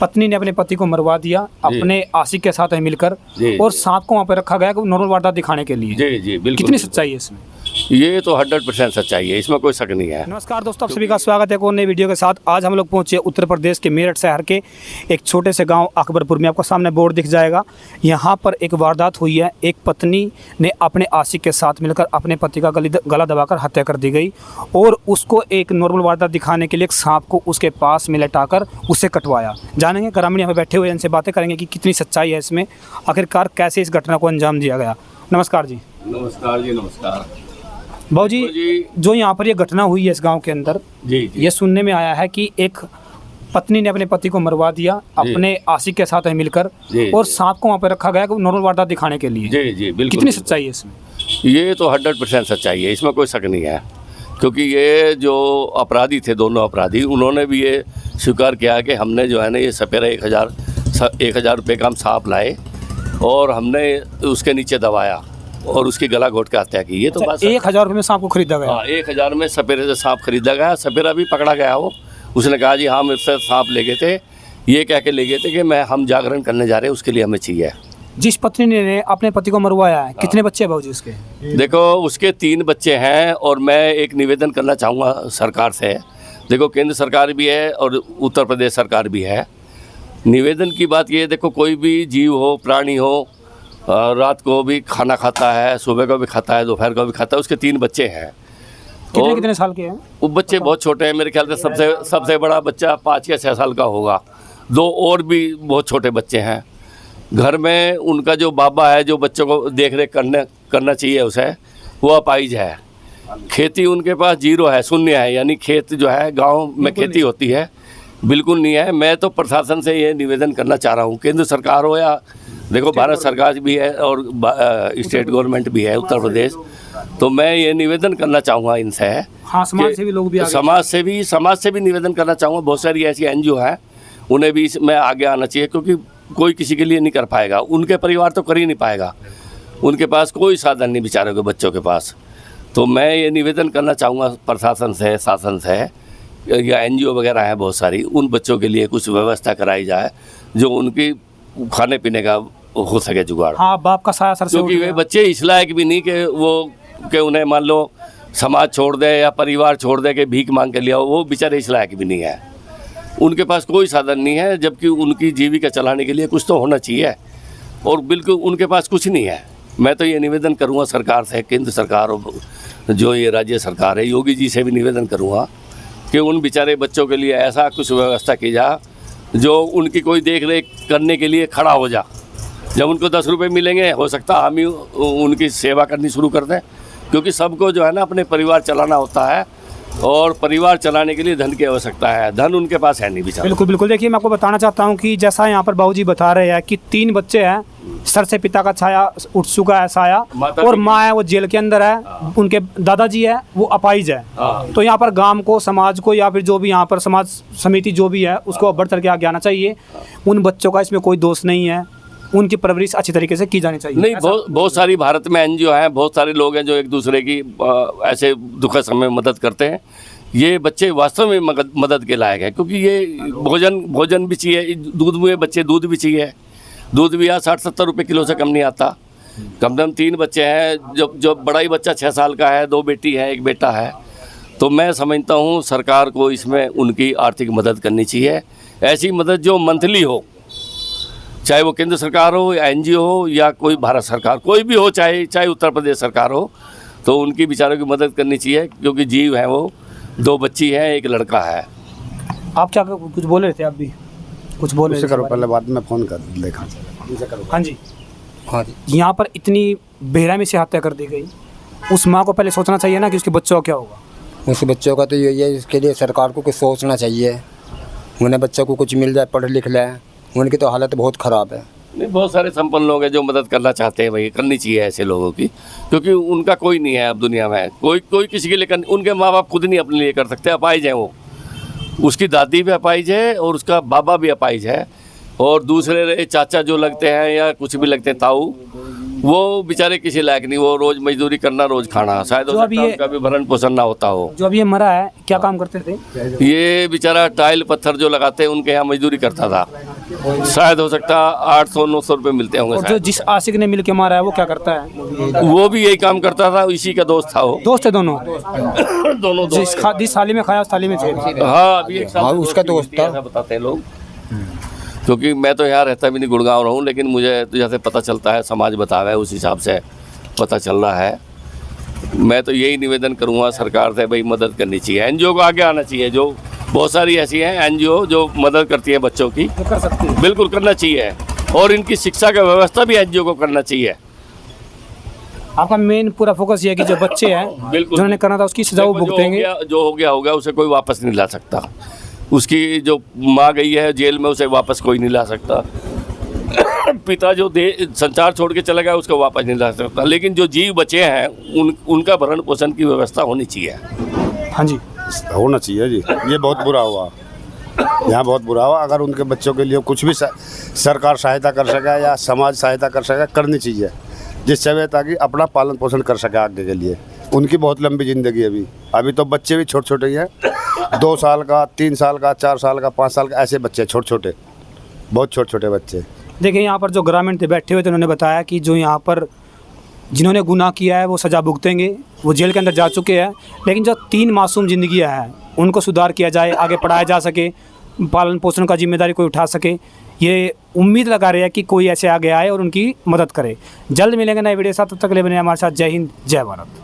पत्नी ने अपने पति को मरवा दिया अपने आशिक के साथ मिलकर, और सांप को वहाँ पे रखा गया नॉर्मल वारदात दिखाने के लिए। जी जी बिल्कुल। कितनी सच्चाई है इसमें? ये तो 100% सच्चाई है, इसमें कोई शक नहीं है। नमस्कार दोस्तों, आप सभी का स्वागत है एक और नई वीडियो के साथ। आज हम लोग पहुंचे उत्तर प्रदेश के मेरठ शहर के एक छोटे से गांव अकबरपुर में। आपको सामने बोर्ड दिख जाएगा। यहाँ पर एक वारदात हुई है। एक पत्नी ने अपने आशिक के साथ मिलकर अपने पति का गला दबाकर हत्या कर दी गई, और उसको एक नॉर्मल वारदात दिखाने के लिए एक सांप को उसके पास में लटाकर उसे कटवाया। जानेंगे ग्रामीण यहाँ पे बैठे हुए, इनसे बातें करेंगे कि कितनी सच्चाई है इसमें, आखिरकार कैसे इस घटना को अंजाम दिया गया। नमस्कार जी। नमस्कार जी, नमस्कार भाऊ जी। जो यहाँ पर ये घटना हुई है इस गांव के अंदर, जी, ये सुनने में आया है कि एक पत्नी ने अपने पति को मरवा दिया अपने आशिक के साथ मिलकर, और सांप को वहाँ पे रखा गया नॉर्मल वारदात दिखाने के लिए। जी जी बिल्कुल। कितनी सच्चाई है इसमें? ये तो 100% सच्चाई है, इसमें कोई शक नहीं है। क्योंकि ये जो अपराधी थे, दोनों अपराधी, उन्होंने भी ये स्वीकार किया कि हमने जो है ना ये सपेरा 1000 रुपये का हम सांप लाए और हमने उसके नीचे दबाया और उसकी गला घोट के हत्या की। ये तो बात 1000 रुपये में सांप को खरीदा गया? हाँ, 1000 में सपेरे से सांप खरीदा गया। सपेरा भी पकड़ा गया। वो उसने कहा जी हम इससे सांप ले गए थे, ये कह के ले गए थे कि हम जागरण करने जा रहे हैं, उसके लिए हमें चाहिए। जिस पत्नी ने अपने पति को मरवाया है, कितने बच्चे हैं भाऊ जी उसके? देखो उसके 3 बच्चे हैं, और मैं एक निवेदन करना चाहूँगा सरकार से। देखो केंद्र सरकार भी है और उत्तर प्रदेश सरकार भी है। निवेदन की बात ये, देखो कोई भी जीव हो, प्राणी हो, रात को भी खाना खाता है, सुबह को भी खाता है, दोपहर को भी खाता है। उसके 3 बच्चे हैं। कितने साल के हैं वो बच्चे? बहुत छोटे हैं, मेरे ख्याल से सबसे बड़ा बच्चा 5 या 6 साल का होगा। 2 और भी बहुत छोटे बच्चे हैं। घर में उनका जो बाबा है, जो बच्चों को देख रेख करना चाहिए उसे, वो अपाहिज है। खेती उनके पास 0 है, शून्य है। यानी खेत जो है गांव में खेती होती है, बिल्कुल नहीं है। मैं तो प्रशासन से ये निवेदन करना चाह रहा हूँ, केंद्र सरकार हो या देखो भारत सरकार भी है और स्टेट गवर्नमेंट भी है उत्तर प्रदेश, तो मैं ये निवेदन करना चाहूँगा इनसे। हाँ, समाज से भी लोग भी समाज से भी निवेदन करना चाहूँगा। बहुत सारी ऐसी NGO हैं, उन्हें भी इसमें आगे आना चाहिए, क्योंकि कोई किसी के लिए नहीं कर पाएगा। उनके परिवार तो कर ही नहीं पाएगा, उनके पास कोई साधन नहीं बेचारों के बच्चों के पास। तो मैं ये निवेदन करना चाहूँगा प्रशासन से, शासन से, या NGO वगैरह हैं बहुत सारी, उन बच्चों के लिए कुछ व्यवस्था कराई जाए जो उनकी खाने पीने का हो सके जुगाड़। हाँ, बाप का साया सर से, क्योंकि वे बच्चे इस लायक भी नहीं कि उन्हें मान लो समाज छोड़ दे या परिवार छोड़ दे कि भीख मांग के लिया हो। वो बेचारे इस लायक भी नहीं है, उनके पास कोई साधन नहीं है, जबकि उनकी जीविका चलाने के लिए कुछ तो होना चाहिए, और बिल्कुल उनके पास कुछ नहीं है। मैं तो ये निवेदन करूँगा सरकार से, केंद्र सरकार और जो ये राज्य सरकार है, योगी जी से भी निवेदन करूँगा कि उन बेचारे बच्चों के लिए ऐसा कुछ व्यवस्था की जा जो उनकी कोई देख रेख करने के लिए खड़ा हो जा। जब उनको 10 रुपये मिलेंगे, हो सकता हम ही उनकी सेवा करनी शुरू कर दें, क्योंकि सबको जो है ना अपने परिवार चलाना होता है, और परिवार चलाने के लिए धन की आवश्यकता है। धन उनके पास है नहीं बेचारा। बिल्कुल बिल्कुल। देखिए मैं आपको बताना चाहता हूँ कि जैसा यहाँ पर बाबूजी बता रहे हैं कि 3 बच्चे हैं, सर से पिता का छाया उठ चुका है साया, और माँ है वो जेल के अंदर है, उनके दादाजी है वो अपाहिज है। तो यहाँ पर गांव को, समाज को, या फिर जो भी यहाँ पर समाज समिति जो भी है उसको बढ़ चढ़ के आगे आना चाहिए। उन बच्चों का इसमें कोई दोष नहीं है, उनकी परवरिश अच्छी तरीके से की जानी चाहिए। नहीं, बहुत सारी भारत में NGO हैं, बहुत सारे लोग हैं जो एक दूसरे की ऐसे दुखद समय में मदद करते हैं। ये बच्चे वास्तव में मदद के लायक है, क्योंकि ये भोजन भी चाहिए, दूध में बच्चे दूध भी चाहिए। दूध भी यहाँ 60-70 रुपये किलो से कम नहीं आता। कम से कम 3 बच्चे हैं, जो बड़ा ही बच्चा 6 साल का है, 2 बेटी है, 1 बेटा है। तो मैं समझता हूँ सरकार को इसमें उनकी आर्थिक मदद करनी चाहिए। ऐसी मदद जो मंथली हो, चाहे वो केंद्र सरकार हो या NGO हो या कोई भारत सरकार, कोई भी हो, चाहे उत्तर प्रदेश सरकार हो, तो उनकी बेचारों की मदद करनी चाहिए, क्योंकि जीव हैं वो। 2 बच्ची हैं, 1 लड़का है। आप क्या कुछ बोल रहे थे? आप भी कुछ बोल रहे थे? करो पहले, बाद में फ़ोन कर देखा। हाँ जी, हाँ जी। यहाँ पर इतनी बेरहमी से हत्या कर दी गई, उस माँ को पहले सोचना चाहिए ना कि उसके बच्चों का क्या होगा। उसके बच्चों का तो यही है, इसके लिए सरकार को कुछ सोचना चाहिए। उन्हें बच्चों को कुछ मिल जाए, पढ़ लिख लें। उनकी तो हालत बहुत ख़राब है। नहीं, बहुत सारे संपन्न लोग हैं जो मदद करना चाहते हैं, भाई करनी चाहिए ऐसे लोगों की, क्योंकि उनका कोई नहीं है अब दुनिया में। कोई किसी के लिए उनके माँ बाप खुद नहीं अपने लिए कर सकते, अपाहिज हैं वो। उसकी दादी भी अपाहिज है और उसका बाबा भी अपाहिज है, और दूसरे चाचा जो लगते हैं या कुछ भी लगते हैं ताऊ, वो बेचारे किसी लायक नहीं। वो रोज मजदूरी करना, रोज खाना, शायद उनका भी भरण पोषण ना होता हो। जो अभी ये मरा है, क्या काम करते थे? ये बेचारा टाइल पत्थर जो लगाते हैं उनके यहाँ मजदूरी करता था। शायद हो सकता 800-900 रुपये मिलते होंगे और जो शायद। जिस आशिक ने मिल के मारा है वो क्या करता है? वो भी यही काम करता था, इसी का दोस्त था वो। दोस्त है दोनों? दोनों दोस्त। जिस थाली में खाया उस थाली में थे। हाँ, अभी एक साल हाँ, से उसका दोस्ती दोस्त होती है, था। ऐसा बताते हैं लोग। क्योंकि मैं तो यहाँ रहता भी नहीं, गुड़गांव रहा हूँ, लेकिन मुझे तो जैसे पता चलता है, समाज बतावा है, उस हिसाब से पता चल रहा है। मैं तो यही निवेदन करूँगा सरकार से, भाई मदद करनी चाहिए, एनजीओ को आगे आना चाहिए। जो बहुत सारी ऐसी हैं एनजीओ जो मदद करती है बच्चों की, तो कर सकते हैं। बिल्कुल करना चाहिए। और इनकी शिक्षा का व्यवस्था भी एनजीओ को करना चाहिए। आपका मेन पूरा फोकस ये है कि जो बच्चे हैं बिल्कुल। जिन्होंने करना था उसकी सजा वो देखो, भुगतेंगे। जो हो गया उसे कोई वापस नहीं ला सकता। उसकी जो माँ गई है जेल में, उसे वापस कोई नहीं ला सकता। पिता जो संसार छोड़ के चला गया उसको वापस नहीं ला सकता। लेकिन जो जीव बचे हैं उनका भरण पोषण की व्यवस्था होनी चाहिए। हाँ जी, होना चाहिए जी। ये बहुत बुरा हुआ, यहाँ बहुत बुरा हुआ। अगर उनके बच्चों के लिए कुछ भी सरकार सहायता कर सके या समाज सहायता कर सके, करनी चाहिए, जिससे वे ताकि अपना पालन पोषण कर सके आगे के लिए। उनकी बहुत लंबी ज़िंदगी है अभी तो बच्चे भी छोटे छोटे ही हैं, 2 साल का, 3 साल का, 4 साल का, 5 साल का, ऐसे बच्चे छोटे छोटे, बहुत छोटे छोटे बच्चे। देखिए यहाँ पर जो ग्रामीण थे बैठे हुए थे, उन्होंने बताया कि जो यहाँ पर जिन्होंने गुनाह किया है वो सज़ा भुगतेंगे, वो जेल के अंदर जा चुके हैं। लेकिन जो 3 मासूम जिंदगियाँ हैं उनको सुधार किया जाए, आगे पढ़ाया जा सके, पालन पोषण का जिम्मेदारी कोई उठा सके। ये उम्मीद लगा रहे हैं कि कोई ऐसे आगे आए और उनकी मदद करे। जल्द मिलेंगे नए वीडियो के साथ, तब तक के लिए बने हमारे साथ। जय हिंद, जय भारत।